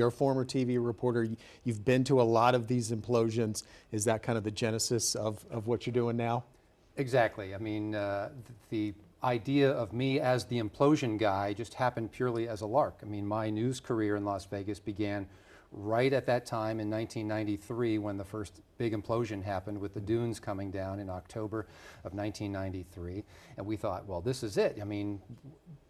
you're a former TV reporter. You've been to a lot of these implosions. Is that kind of the genesis of what you're doing now? Exactly. I mean, the idea of me as the implosion guy just happened purely as a lark. I mean, my news career in Las Vegas began right at that time in 1993 when the first big implosion happened with the dunes coming down in October of 1993. And we thought, well, this is it. I mean,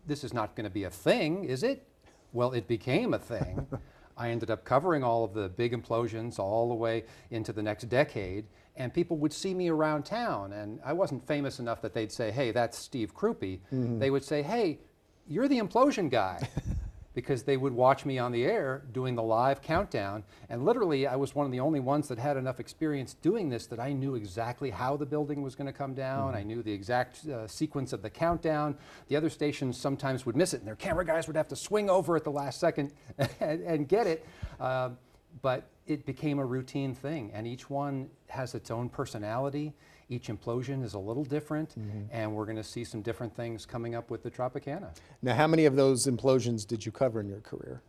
this is not going to be a thing, is it? Well, it became a thing. I ended up covering all of the big implosions all the way into the next decade, and people would see me around town, and I wasn't famous enough that they'd say, hey, that's Steve Crupi. They would say, hey, you're the implosion guy. Because they would watch me on the air doing the live countdown, and literally I was one of the only ones that had enough experience doing this that I knew exactly how the building was going to come down. I knew the exact sequence of the countdown. The other stations sometimes would miss it, and their camera guys would have to swing over at the last second and get it. But it became a routine thing, and each one has its own personality. Each implosion is a little different, and we're going to see some different things coming up with the Tropicana. Now, how many of those implosions did you cover in your career?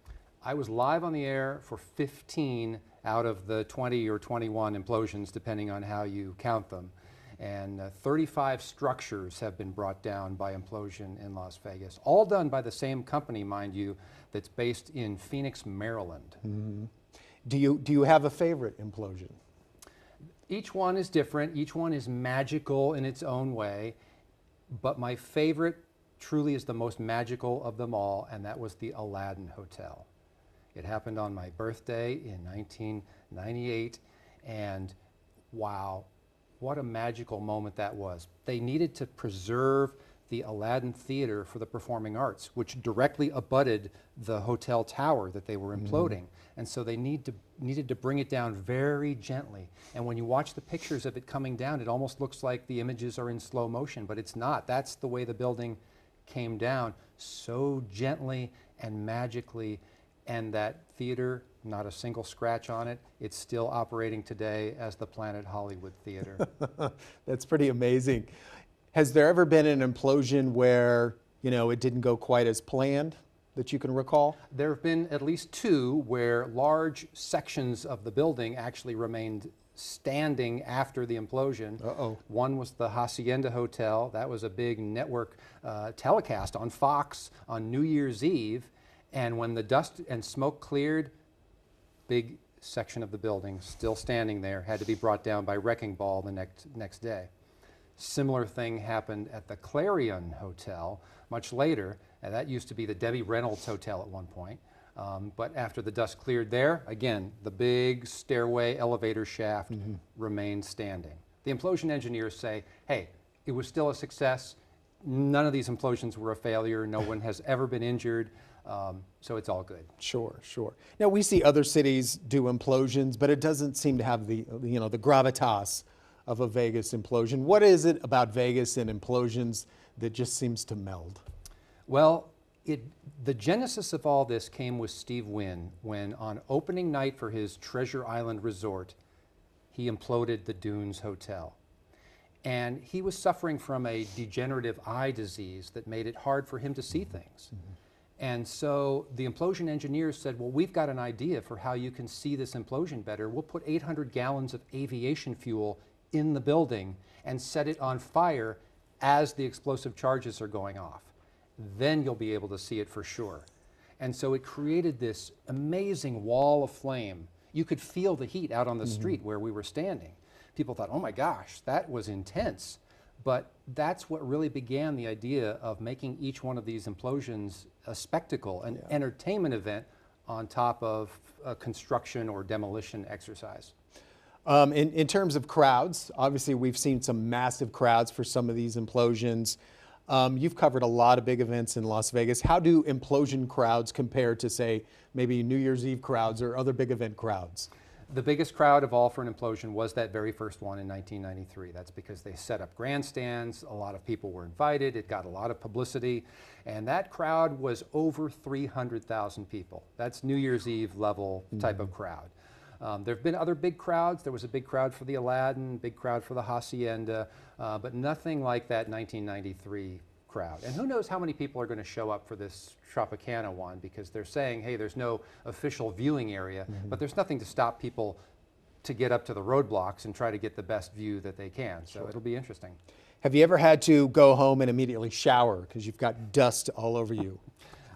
I was live on the air for 15 out of the 20 or 21 implosions, depending on how you count them. And 35 structures have been brought down by implosion in Las Vegas, all done by the same company, mind you, that's based in Phoenix, Maryland. Do you have a favorite implosion? Each one is different. Each one is magical in its own way. But my favorite truly is the most magical of them all, and that was the Aladdin Hotel. It happened on my birthday in 1998, and wow, what a magical moment that was. They needed to preserve the Aladdin Theater for the Performing Arts, which directly abutted the hotel tower that they were imploding. And so they needed to bring it down very gently. And when you watch the pictures of it coming down, it almost looks like the images are in slow motion, but it's not. That's the way the building came down, so gently and magically. And that theater, not a single scratch on it. It's still operating today as the Planet Hollywood Theater. That's pretty amazing. Has there ever been an implosion where, it didn't go quite as planned that you can recall? There have been at least two where large sections of the building actually remained standing after the implosion. One was the Hacienda Hotel. That was a big network telecast on Fox on New Year's Eve. And when the dust and smoke cleared, big section of the building still standing there had to be brought down by wrecking ball the next day. Similar thing happened at the Clarion Hotel much later, and that used to be the Debbie Reynolds Hotel at one point. But after the dust cleared there, again, the big stairway elevator shaft remained standing. The implosion engineers say, hey, it was still a success. None of these implosions were a failure. No one has ever been injured. So it's all good. Sure. Now, we see other cities do implosions, but it doesn't seem to have the gravitas of a Vegas implosion. What is it about Vegas and implosions that just seems to meld? Well, the genesis of all this came with Steve Wynn when on opening night for his Treasure Island resort, he imploded the Dunes Hotel. And he was suffering from a degenerative eye disease that made it hard for him to see things. And so the implosion engineers said, well, we've got an idea for how you can see this implosion better. We'll put 800 gallons of aviation fuel in the building and set it on fire as the explosive charges are going off. Then you'll be able to see it for sure. And so it created this amazing wall of flame. You could feel the heat out on the street where we were standing. People thought, oh my gosh, that was intense. But that's what really began the idea of making each one of these implosions a spectacle, an entertainment event on top of a construction or demolition exercise. In terms of crowds, obviously we've seen some massive crowds for some of these implosions. You've covered a lot of big events in Las Vegas. How do implosion crowds compare to, say, maybe New Year's Eve crowds or other big event crowds? The biggest crowd of all for an implosion was that very first one in 1993. That's because they set up grandstands, a lot of people were invited, it got a lot of publicity, and that crowd was over 300,000 people. That's New Year's Eve level type of crowd. There have been other big crowds. There was a big crowd for the Aladdin, big crowd for the Hacienda, but nothing like that 1993 crowd. And who knows how many people are going to show up for this Tropicana one, because they're saying, hey, there's no official viewing area, but there's nothing to stop people to get up to the roadblocks and try to get the best view that they can. So it'll be interesting. Have you ever had to go home and immediately shower because you've got dust all over you?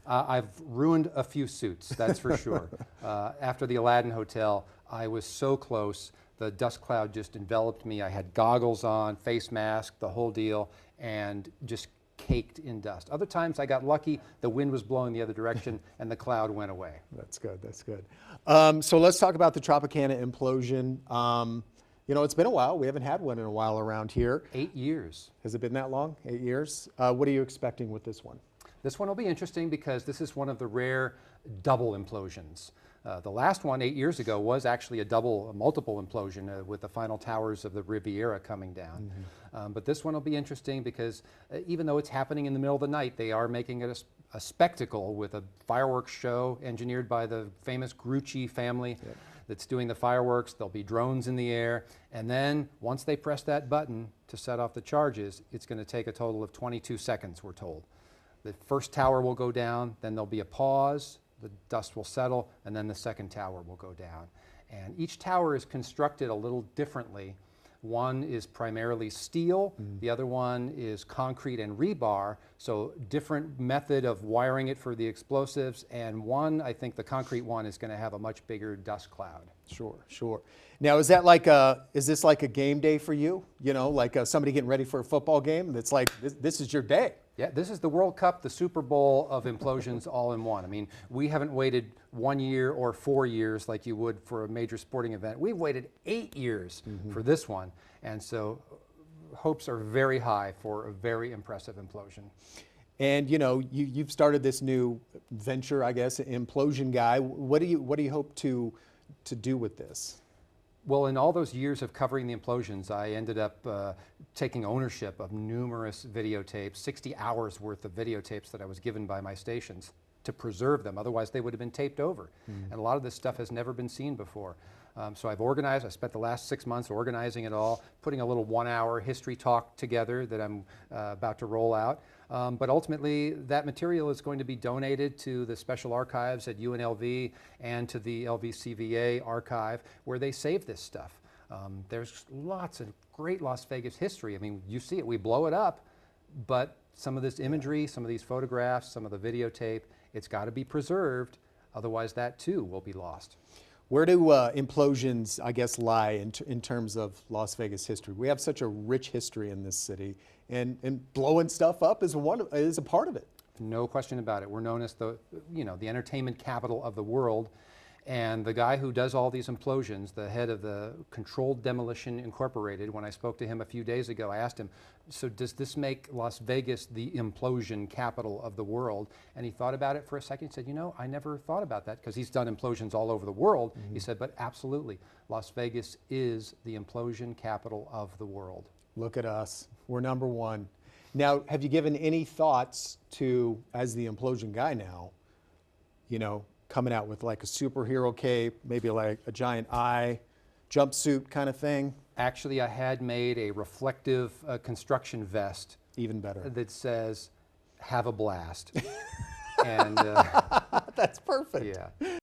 I've ruined a few suits, that's for sure. After the Aladdin Hotel, I was so close. The dust cloud just enveloped me. I had goggles on, face mask, the whole deal, and just caked in dust. Other times I got lucky, the wind was blowing the other direction and the cloud went away. That's good, that's good. So let's talk about the Tropicana implosion. You know, it's been a while. We haven't had one in a while around here. 8 years. Has it been that long? 8 years? What are you expecting with this one? This one will be interesting because this is one of the rare double implosions. The last one 8 years ago was actually a multiple implosion with the final towers of the Riviera coming down. But this one will be interesting because even though it's happening in the middle of the night, they are making it a spectacle with a fireworks show engineered by the famous Crupi family that's doing the fireworks. There'll be drones in the air. And then once they press that button to set off the charges, it's going to take a total of 22 seconds, we're told. The first tower will go down, then there'll be a pause, the dust will settle, and then the second tower will go down. And each tower is constructed a little differently. One is primarily steel, the other one is concrete and rebar, so different method of wiring it for the explosives, and one, I think the concrete one is going to have a much bigger dust cloud. Sure, sure. Now, is this like a game day for you? You know, like somebody getting ready for a football game? That's like, this is your day. Yeah, this is the World Cup, the Super Bowl of implosions all in one. I mean, we haven't waited 1 year or 4 years like you would for a major sporting event. We've waited 8 years for this one. And so hopes are very high for a very impressive implosion. And you know, you've started this new venture, I guess, Implosion Guy. What do you hope to do with this? Well, in all those years of covering the implosions, I ended up taking ownership of numerous videotapes, 60 hours worth of videotapes that I was given by my stations to preserve them. Otherwise, they would have been taped over. And a lot of this stuff has never been seen before. So I've organized, I spent the last 6 months organizing it all, putting a little 1-hour history talk together that I'm about to roll out. But ultimately, that material is going to be donated to the special archives at UNLV and to the LVCVA archive, where they save this stuff. There's lots of great Las Vegas history. I mean, you see it, we blow it up, but some of this imagery, some of these photographs, some of the videotape, it's got to be preserved. Otherwise, that too will be lost. Where do implosions, I guess, lie in terms of Las Vegas history? We have such a rich history in this city, and blowing stuff up is a part of it. No question about it. We're known as the entertainment capital of the world. And the guy who does all these implosions, the head of the Controlled Demolition Incorporated, when I spoke to him a few days ago, I asked him, so does this make Las Vegas the implosion capital of the world? And he thought about it for a second. He said, you know, I never thought about that, because he's done implosions all over the world. He said, but absolutely, Las Vegas is the implosion capital of the world. Look at us. We're number one. Now, have you given any thoughts to, as the implosion guy now, you know, coming out with like a superhero cape, maybe like a giant eye, jumpsuit kind of thing? Actually, I had made a reflective construction vest. Even better. That says, have a blast. And that's perfect. yeah.